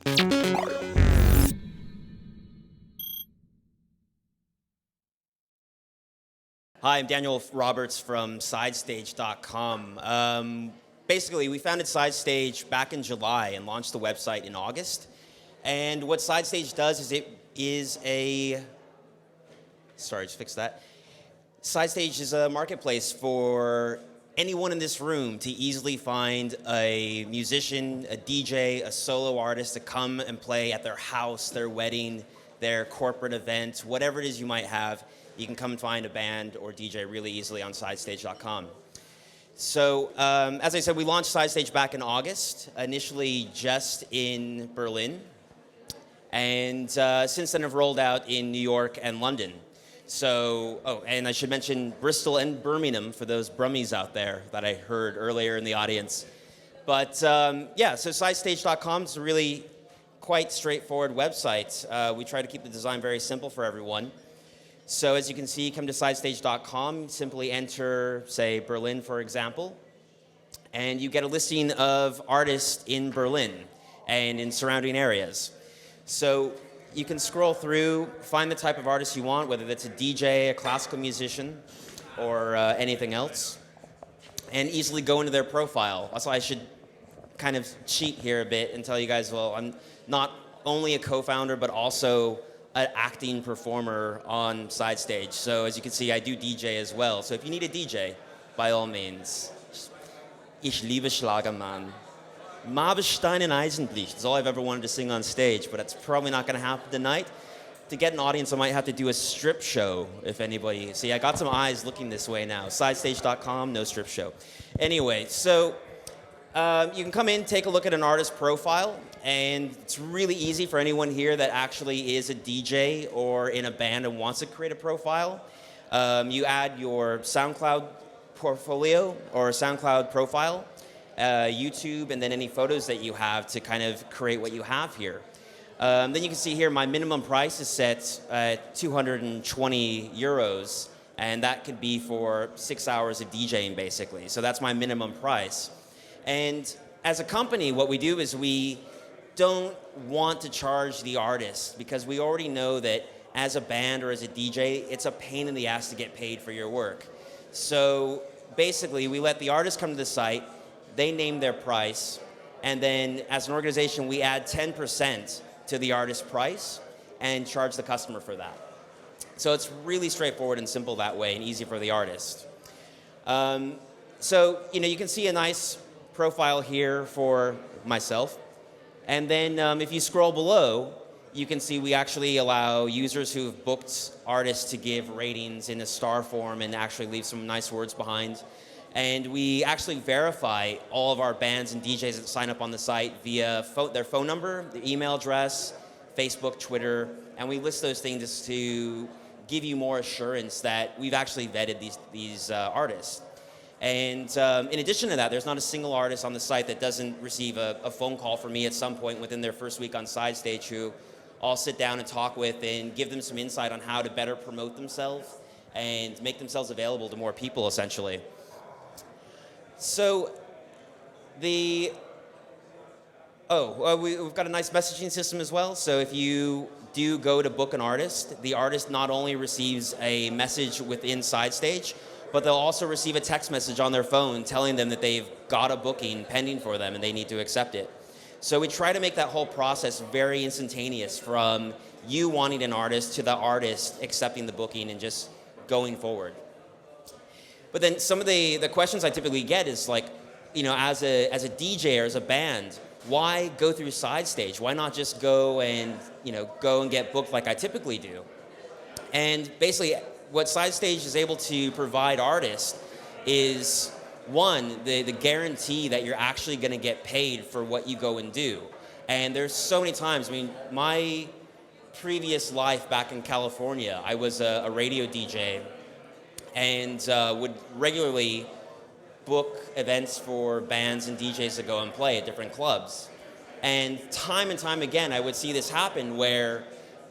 Hi, I'm Daniel Roberts from Sidestage.com. Basically, we founded Sidestage back in July and launched the website in August. And what Sidestage does is Sidestage is a marketplace for anyone in this room to easily find a musician, a DJ, a solo artist to come and play at their house, their wedding, their corporate event, whatever it is you might have. You can come and find a band or DJ really easily on Sidestage.com. So, as I said, we launched Sidestage back in August, initially just in Berlin. And since then have rolled out in New York and London. So, and I should mention Bristol and Birmingham for those Brummies out there that I heard earlier in the audience. But so Sidestage.com is a really quite straightforward website. We try to keep the design very simple for everyone. So as you can see, come to Sidestage.com, simply enter, say, Berlin, for example, and you get a listing of artists in Berlin and in surrounding areas. So you can scroll through, find the type of artist you want, whether that's a DJ, a classical musician, or anything else, and easily go into their profile. Also, I should kind of cheat here a bit and tell you guys, well, I'm not only a co-founder, but also an acting performer on Sidestage. So as you can see, I do DJ as well. So if you need a DJ, by all means. Ich liebe Schlagermann. Marbenstein and Eisenblicht is all I've ever wanted to sing on stage, but that's probably not going to happen tonight. To get an audience, I might have to do a strip show, if anybody... See, I got some eyes looking this way now. Sidestage.com, no strip show. Anyway, so you can come in, take a look at an artist profile, and it's really easy for anyone here that actually is a DJ or in a band and wants to create a profile. You add your SoundCloud portfolio or SoundCloud profile, YouTube, and then any photos that you have to kind of create what you have here. Then you can see here my minimum price is set at 220 euros, and that could be for 6 hours of DJing, basically. So that's my minimum price. And as a company, what we do is we don't want to charge the artist because we already know that as a band or as a DJ, it's a pain in the ass to get paid for your work. So basically, we let the artist come to the site, they name their price, and then as an organization, we add 10% to the artist's price and charge the customer for that. So it's really straightforward and simple that way and easy for the artist. So, you can see a nice profile here for myself. And then if you scroll below, you can see we actually allow users who've booked artists to give ratings in a star form and actually leave some nice words behind. And we actually verify all of our bands and DJs that sign up on the site via their phone number, their email address, Facebook, Twitter, and we list those things to give you more assurance that we've actually vetted these artists. And in addition to that, there's not a single artist on the site that doesn't receive a phone call from me at some point within their first week on Sidestage who I'll sit down and talk with and give them some insight on how to better promote themselves and make themselves available to more people, essentially. So we've got a nice messaging system as well. So if you do go to book an artist, the artist not only receives a message within Sidestage, but they'll also receive a text message on their phone telling them that they've got a booking pending for them and they need to accept it. So we try to make that whole process very instantaneous from you wanting an artist to the artist accepting the booking and just going forward. But then some of the questions I typically get is like, as a DJ or as a band, why go through Sidestage? Why not just go and get booked like I typically do? And basically, what Sidestage is able to provide artists is, one, the guarantee that you're actually going to get paid for what you go and do. And there's so many times, my previous life back in California, I was a radio DJ and would regularly book events for bands and DJs to go and play at different clubs. And time again, I would see this happen where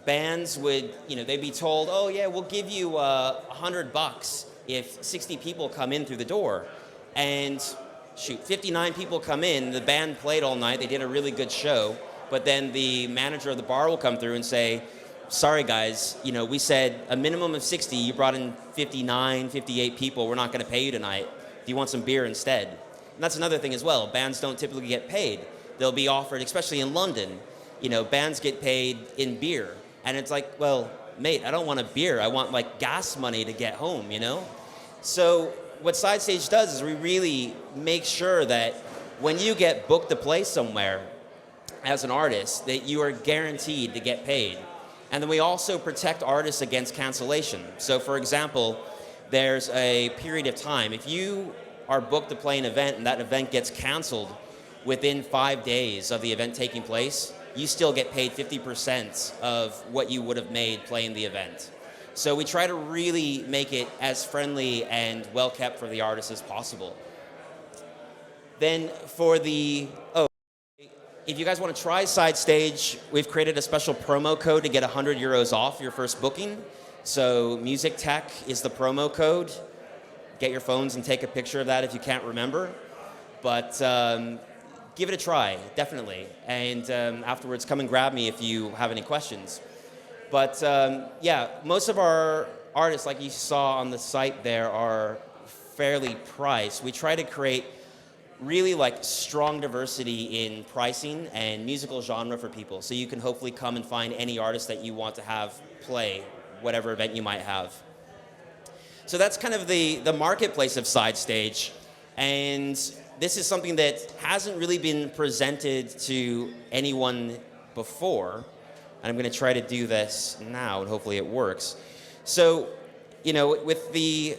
bands would, they'd be told, oh yeah, we'll give you $100 if 60 people come in through the door. And 59 people come in, the band played all night, they did a really good show, but then the manager of the bar will come through and say, sorry guys, we said a minimum of 60, you brought in 59, 58 people, we're not going to pay you tonight. Do you want some beer instead? And that's another thing as well. Bands don't typically get paid. They'll be offered, especially in London, bands get paid in beer. And it's like, well, mate, I don't want a beer. I want like gas money to get home, So what Sidestage does is we really make sure that when you get booked to play somewhere as an artist, that you are guaranteed to get paid. And then we also protect artists against cancellation. So for example, there's a period of time. If you are booked to play an event and that event gets canceled within 5 days of the event taking place, you still get paid 50% of what you would have made playing the event. So we try to really make it as friendly and well kept for the artists as possible. Then for if you guys want to try Sidestage, we've created a special promo code to get 100 euros off your first booking. So Music Tech is the promo code. Get your phones and take a picture of that if you can't remember. But give it a try, definitely. And afterwards, come and grab me if you have any questions. But yeah, most of our artists, like you saw on the site there, are fairly priced. We try to create really like strong diversity in pricing and musical genre for people. So you can hopefully come and find any artist that you want to have play, whatever event you might have. So that's kind of the marketplace of Sidestage. And this is something that hasn't really been presented to anyone before. And I'm going to try to do this now, and hopefully it works. So, with the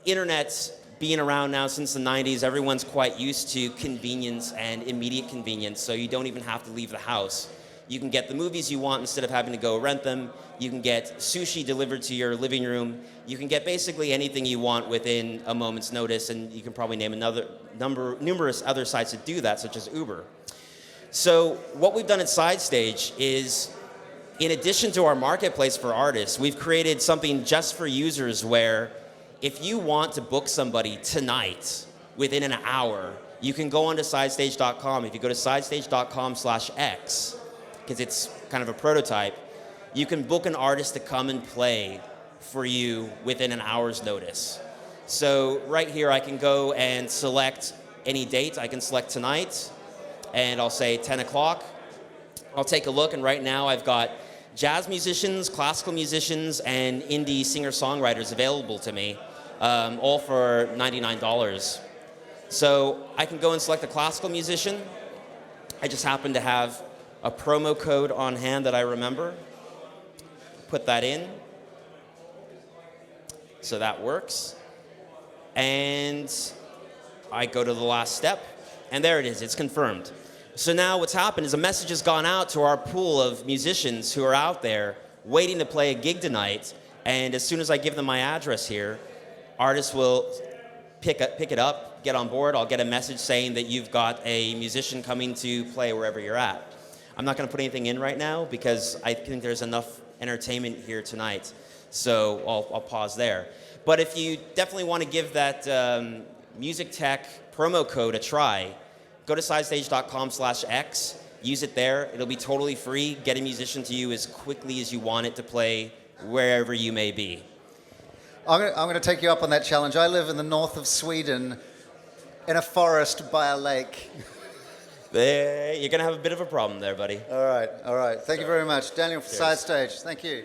internet being around now since the 90s, everyone's quite used to convenience and immediate convenience, so you don't even have to leave the house. You can get the movies you want instead of having to go rent them. You can get sushi delivered to your living room. You can get basically anything you want within a moment's notice, and you can probably name numerous other sites that do that, such as Uber. So what we've done at Sidestage is, in addition to our marketplace for artists, we've created something just for users where if you want to book somebody tonight within an hour, you can go onto sidestage.com. If you go to sidestage.com/X, because it's kind of a prototype, you can book an artist to come and play for you within an hour's notice. So right here, I can go and select any date. I can select tonight, and I'll say 10 o'clock. I'll take a look, and right now I've got jazz musicians, classical musicians, and indie singer-songwriters available to me, all for $99. So I can go and select a classical musician. I just happen to have a promo code on hand that I remember. Put that in. So that works. And I go to the last step, and there it is, it's confirmed. So now what's happened is a message has gone out to our pool of musicians who are out there waiting to play a gig tonight, and as soon as I give them my address here, artists will pick it up, get on board. I'll get a message saying that you've got a musician coming to play wherever you're at. I'm not going to put anything in right now because I think there's enough entertainment here tonight, so I'll pause there. But if you definitely want to give that Music Tech promo code a try, go to sidestage.com/X, use it there. It'll be totally free. Get a musician to you as quickly as you want it to play wherever you may be. I'm going to take you up on that challenge. I live in the north of Sweden in a forest by a lake. There, you're going to have a bit of a problem there, buddy. All right. Thank you very much. Daniel for Sidestage. Thank you.